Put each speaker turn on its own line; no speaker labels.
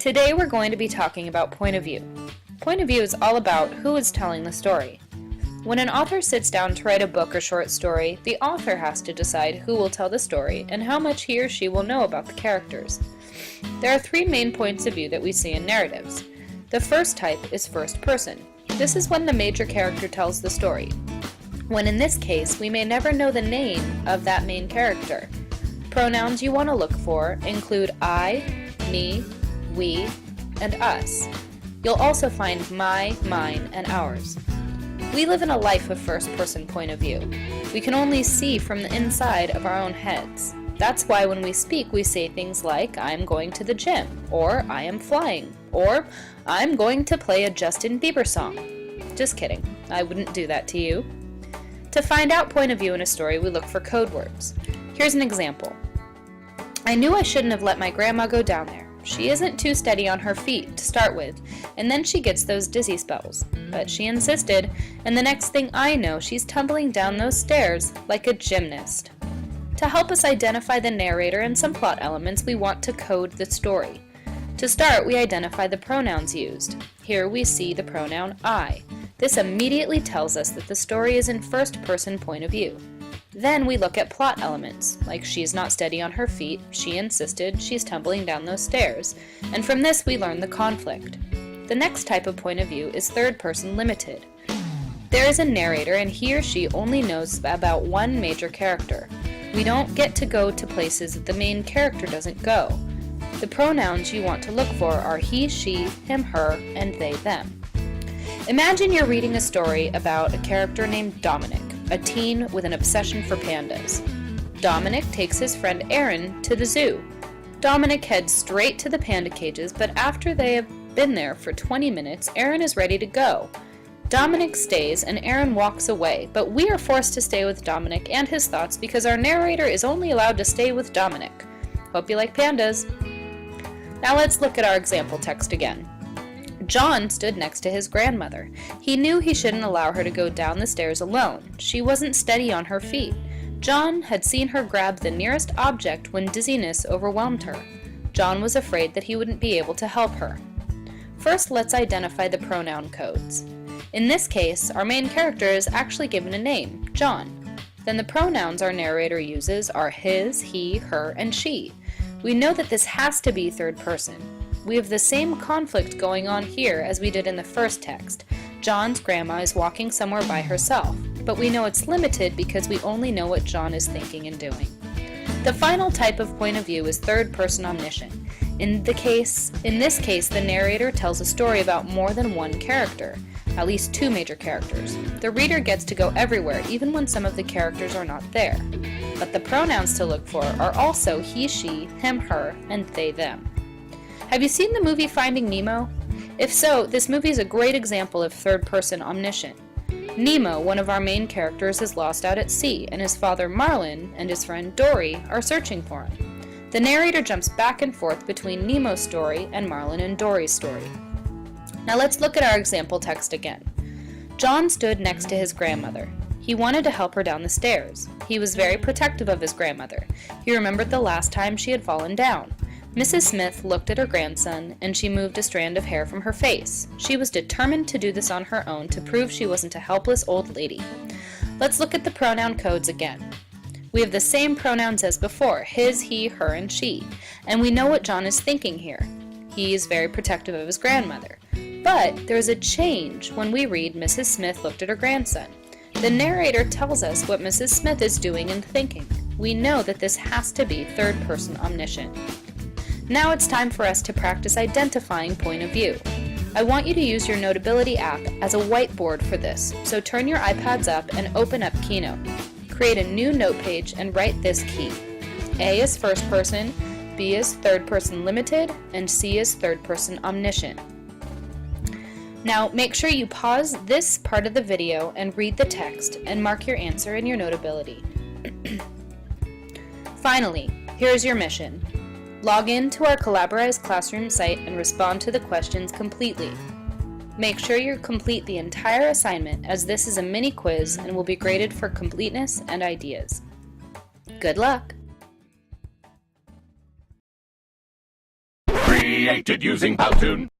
Today we're going to be talking about point of view. Point of view is all about who is telling the story. When an author sits down to write a book or short story, the author has to decide who will tell the story and how much he or she will know about the characters. There are three main points of view that we see in narratives. The first type is first person. This is when the major character tells the story, when in this case we may never know the name of that main character. Pronouns you want to look for include I, me, we, and us. You'll also find my, mine, and ours. We live in a life of first-person point of view. We can only see from the inside of our own heads. That's why when we speak, we say things like, I'm going to the gym, or I am flying, or I'm going to play a Justin Bieber song. Just kidding, I wouldn't do that to you. To find out point of view in a story, we look for code words. Here's an example. I knew I shouldn't have let my grandma go down there. She isn't too steady on her feet to start with, and then she gets those dizzy spells. But she insisted, and the next thing I know, she's tumbling down those stairs like a gymnast. To help us identify the narrator and some plot elements, we want to code the story. To start, we identify the pronouns used. Here we see the pronoun I. This immediately tells us that the story is in first-person point of view. Then we look at plot elements, like she's not steady on her feet, she insisted, she's tumbling down those stairs, and from this we learn the conflict. The next type of point of view is third-person limited. There is a narrator and he or she only knows about one major character. We don't get to go to places that the main character doesn't go. The pronouns you want to look for are he, she, him, her, and they, them. Imagine you're reading a story about a character named Dominic, a teen with an obsession for pandas. Dominic takes his friend Aaron to the zoo. Dominic heads straight to the panda cages, but after they have been there for 20 minutes, Aaron is ready to go. Dominic stays and Aaron walks away, but we are forced to stay with Dominic and his thoughts because our narrator is only allowed to stay with Dominic. Hope you like pandas. Now let's look at our example text again. John stood next to his grandmother. He knew he shouldn't allow her to go down the stairs alone. She wasn't steady on her feet. John had seen her grab the nearest object when dizziness overwhelmed her. John was afraid that he wouldn't be able to help her. First, let's identify the pronoun codes. In this case, our main character is actually given a name, John. Then the pronouns our narrator uses are his, he, her, and she. We know that this has to be third person. We have the same conflict going on here as we did in the first text. John's grandma is walking somewhere by herself, but we know it's limited because we only know what John is thinking and doing. The final type of point of view is third-person omniscient. In this case, the narrator tells a story about more than one character, at least two major characters. The reader gets to go everywhere, even when some of the characters are not there. But the pronouns to look for are also he, she, him, her, and they, them. Have you seen the movie Finding Nemo? If so, this movie is a great example of third-person omniscient. Nemo, one of our main characters, is lost out at sea, and his father Marlin and his friend Dory are searching for him. The narrator jumps back and forth between Nemo's story and Marlin and Dory's story. Now let's look at our example text again. John stood next to his grandmother. He wanted to help her down the stairs. He was very protective of his grandmother. He remembered the last time she had fallen down. Mrs. Smith looked at her grandson, and she moved a strand of hair from her face. She was determined to do this on her own to prove she wasn't a helpless old lady. Let's look at the pronoun codes again. We have the same pronouns as before, his, he, her, and she, and we know what John is thinking here. He is very protective of his grandmother. But there is a change when we read Mrs. Smith looked at her grandson. The narrator tells us what Mrs. Smith is doing and thinking. We know that this has to be third-person omniscient. Now it's time for us to practice identifying point of view. I want you to use your Notability app as a whiteboard for this, so turn your iPads up and open up Keynote. Create a new note page and write this key. A is first person, B is third person limited, and C is third person omniscient. Now make sure you pause this part of the video and read the text and mark your answer in your Notability. Finally, here's your mission. Log in to our Collaborize Classroom site and respond to the questions completely. Make sure you complete the entire assignment as this is a mini quiz and will be graded for completeness and ideas. Good luck!
created using Powtoon.